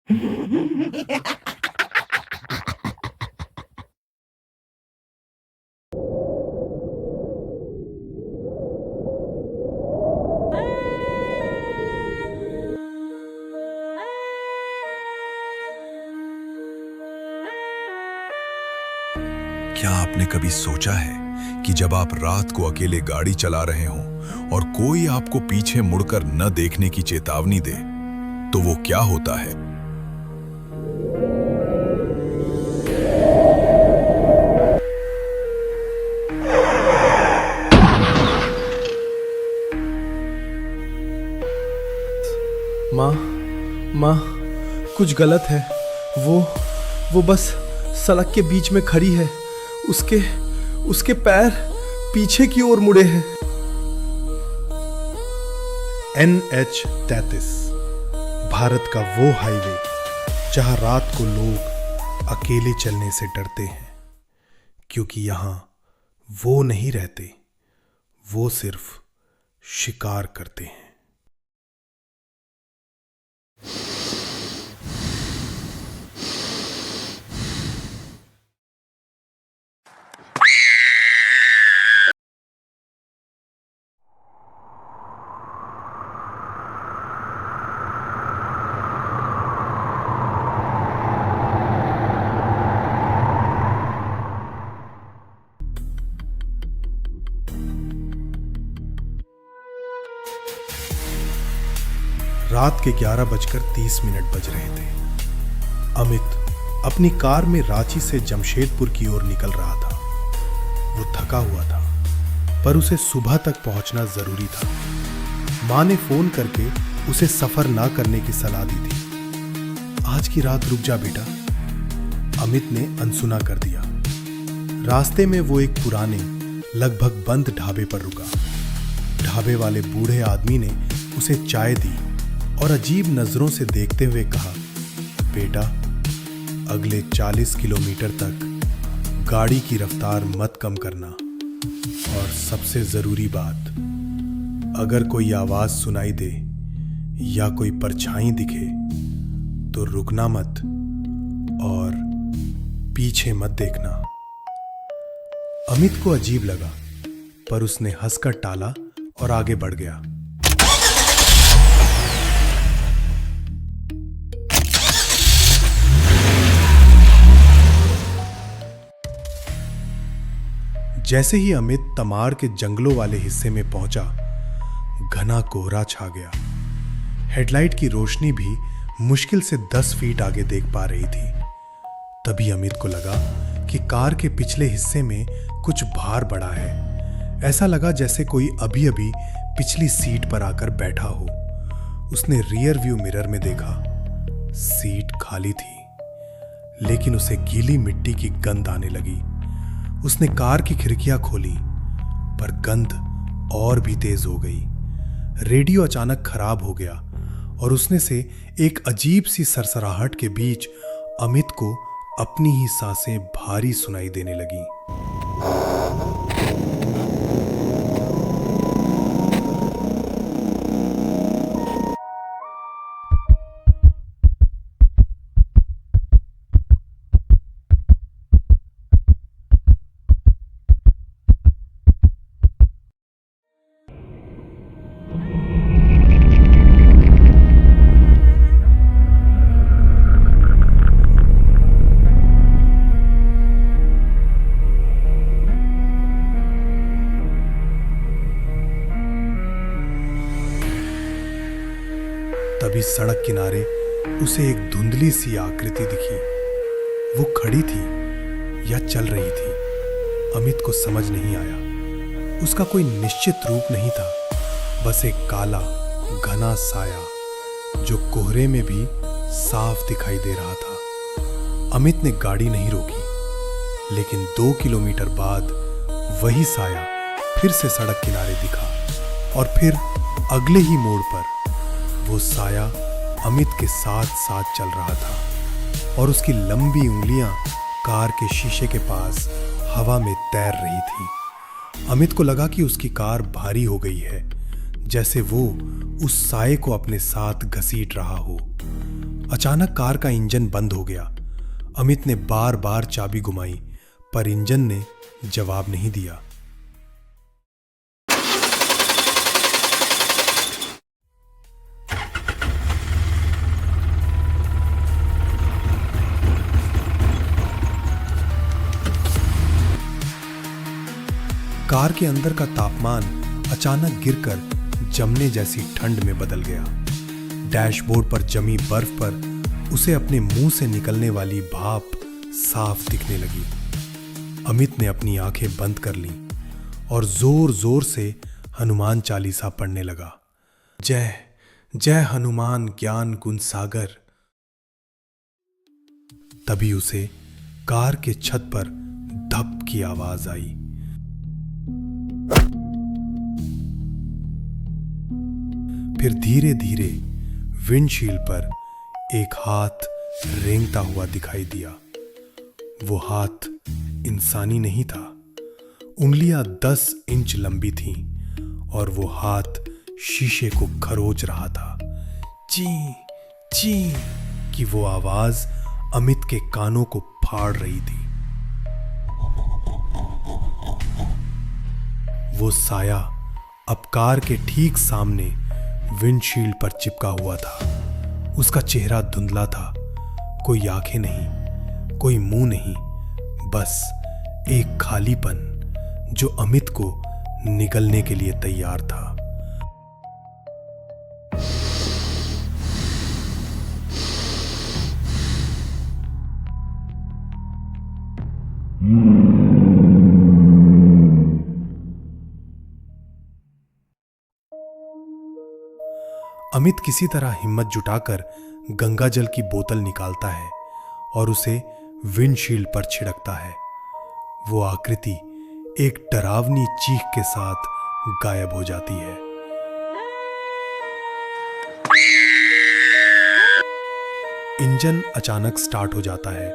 क्या आपने कभी सोचा है कि जब आप रात को अकेले गाड़ी चला रहे हों और कोई आपको पीछे मुड़कर न देखने की चेतावनी दे, तो वो क्या होता है? माँ, कुछ गलत है। वो बस सड़क के बीच में खड़ी है। उसके पैर पीछे की ओर मुड़े हैं। NH-33 भारत का वो हाईवे जहां रात को लोग अकेले चलने से डरते हैं, क्योंकि यहां वो नहीं रहते, वो सिर्फ शिकार करते हैं। रात के 11:30 बज रहे थे। अमित अपनी कार में रांची से जमशेदपुर की ओर निकल रहा था। वो थका हुआ था, पर उसे सुबह तक पहुंचना जरूरी था। मां ने फोन करके उसे सफर ना करने की सलाह दी थी। आज की रात रुक जा बेटा, अमित ने अनसुना कर दिया। रास्ते में वो एक पुराने लगभग बंद ढाबे पर रुका। ढाबे वाले बूढ़े आदमी ने उसे चाय दी और अजीब नजरों से देखते हुए कहा, बेटा, अगले 40 किलोमीटर तक गाड़ी की रफ्तार मत कम करना, और सबसे जरूरी बात, अगर कोई आवाज सुनाई दे या कोई परछाई दिखे तो रुकना मत और पीछे मत देखना। अमित को अजीब लगा, पर उसने हंसकर टाला और आगे बढ़ गया। जैसे ही अमित तमाड़ के जंगलों वाले हिस्से में पहुंचा, घना कोहरा छा गया। हेडलाइट की रोशनी भी मुश्किल से 10 फीट आगे देख पा रही थी। तभी अमित को लगा कि कार के पिछले हिस्से में कुछ भार पड़ा है। ऐसा लगा जैसे कोई अभी अभी पिछली सीट पर आकर बैठा हो। उसने रियर व्यू मिरर में देखा, सीट खाली थी, लेकिन उसे गीली मिट्टी की गंध आने लगी। उसने कार की खिड़कियां खोली, पर गंध और भी तेज हो गई। रेडियो अचानक खराब हो गया और उसने से एक अजीब सी सरसराहट के बीच अमित को अपनी ही सांसें भारी सुनाई देने लगी। तभी सड़क किनारे उसे एक धुंधली सी आकृति दिखी। वो खड़ी थी या चल रही थी, अमित को समझ नहीं आया। उसका कोई निश्चित रूप नहीं था, बस एक काला घना साया जो कोहरे में भी साफ दिखाई दे रहा था। अमित ने गाड़ी नहीं रोकी, लेकिन 2 किलोमीटर बाद वही साया फिर से सड़क किनारे दिखा और फिर अगले ही मोड़ पर वो साया अमित के साथ साथ चल रहा था और उसकी लंबी उंगलियां कार के शीशे के पास हवा में तैर रही थी। अमित को लगा कि उसकी कार भारी हो गई है, जैसे वो उस साए को अपने साथ घसीट रहा हो। अचानक कार का इंजन बंद हो गया। अमित ने बार बार चाबी घुमाई, पर इंजन ने जवाब नहीं दिया। कार के अंदर का तापमान अचानक गिरकर जमने जैसी ठंड में बदल गया। डैशबोर्ड पर जमी बर्फ पर उसे अपने मुंह से निकलने वाली भाप साफ दिखने लगी। अमित ने अपनी आंखें बंद कर लीं और जोर जोर से हनुमान चालीसा पढ़ने लगा। जय जय हनुमान ज्ञान गुण सागर। तभी उसे कार के छत पर धप की आवाज आई। फिर धीरे धीरे विंडशील्ड पर एक हाथ रेंगता हुआ दिखाई दिया। वो हाथ इंसानी नहीं था। उंगलियां 10 इंच लंबी थीं और वो हाथ शीशे को खरोच रहा था। ची ची की वो आवाज अमित के कानों को फाड़ रही थी। वो साया अब कार के ठीक सामने विंडशील्ड पर चिपका हुआ था। उसका चेहरा धुंधला था। कोई आंखें नहीं, कोई मुंह नहीं, बस एक खालीपन जो अमित को निगलने के लिए तैयार था। अमित किसी तरह हिम्मत जुटाकर गंगा जल की बोतल निकालता है और उसे विंडशील्ड पर छिड़कता है। वो आकृति एक डरावनी चीख के साथ गायब हो जाती है। इंजन अचानक स्टार्ट हो जाता है।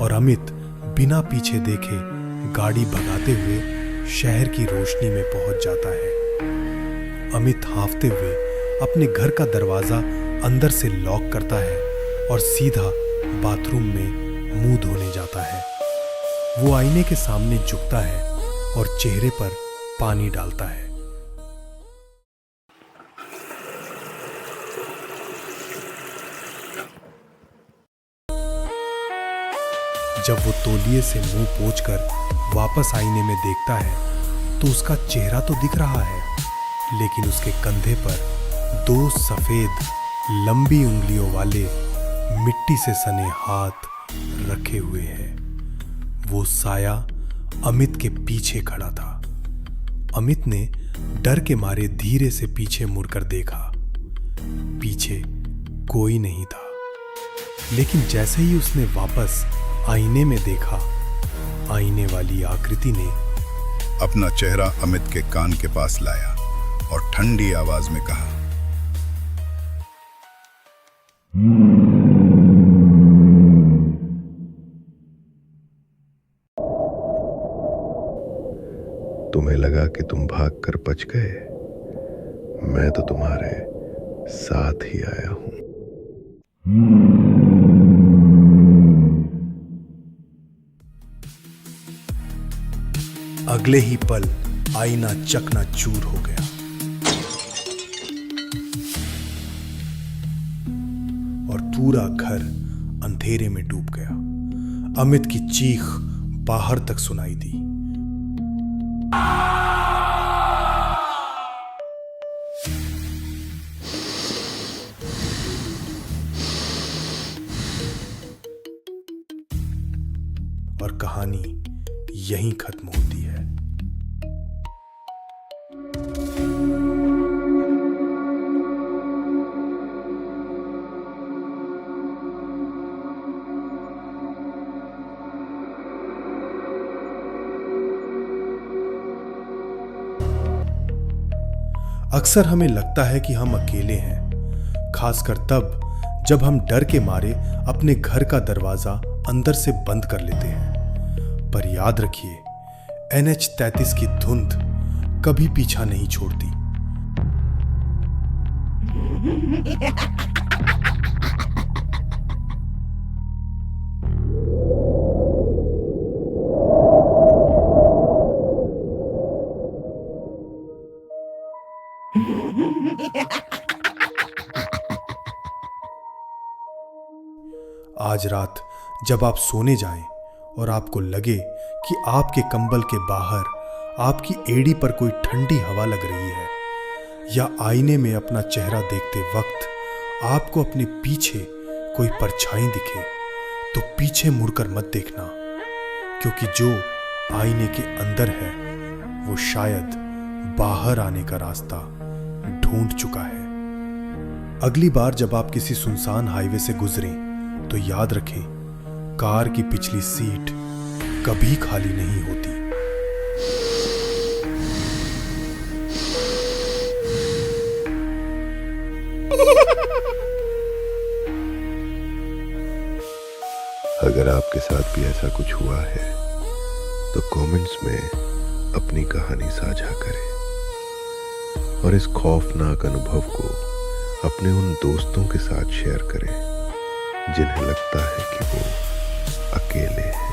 और अमित बिना पीछे देखे गाड़ी भगाते हुए शहर की रोशनी में पहुंच जाता है। अमित हांफते हुए अपने घर का दरवाजा अंदर से लॉक करता है और सीधा बाथरूम में मुंह धोने जाता है। वो आईने के सामने झुकता है और चेहरे पर पानी डालता है। जब वो तौलिए से मुंह पोंछकर वापस आईने में देखता है तो उसका चेहरा तो दिख रहा है, लेकिन उसके कंधे पर 2 सफेद लंबी उंगलियों वाले मिट्टी से सने हाथ रखे हुए हैं। वो साया अमित के पीछे खड़ा था। अमित ने डर के मारे धीरे से पीछे मुड़कर देखा। पीछे कोई नहीं था, लेकिन जैसे ही उसने वापस आईने में देखा, आईने वाली आकृति ने अपना चेहरा अमित के कान के पास लाया और ठंडी आवाज में कहा, तुम्हें लगा कि तुम भागकर बच गए? मैं तो तुम्हारे साथ ही आया हूं। अगले ही पल आईना चकनाचूर हो गया और पूरा घर अंधेरे में डूब गया। अमित की चीख बाहर तक सुनाई दी। और कहानी यहीं खत्म होती है। अक्सर हमें लगता है कि हम अकेले हैं, खासकर तब जब हम डर के मारे अपने घर का दरवाजा अंदर से बंद कर लेते हैं। पर याद रखिए, NH-33 की धुंध कभी पीछा नहीं छोड़ती। आज रात जब आप सोने जाएं और आपको लगे कि आपके कंबल के बाहर आपकी एड़ी पर कोई ठंडी हवा लग रही है, या आईने में अपना चेहरा देखते वक्त आपको अपने पीछे कोई परछाई दिखे, तो पीछे मुड़कर मत देखना, क्योंकि जो आईने के अंदर है वो शायद बाहर आने का रास्ता ढूंढ चुका है। अगली बार जब आप किसी सुनसान हाईवे से गुजरें तो याद रखें, कार की पिछली सीट कभी खाली नहीं होती। अगर आपके साथ भी ऐसा कुछ हुआ है तो कमेंट्स में अपनी कहानी साझा करें और इस खौफनाक अनुभव को अपने उन दोस्तों के साथ शेयर करें जिन्हें लगता है कि वो अकेले हैं।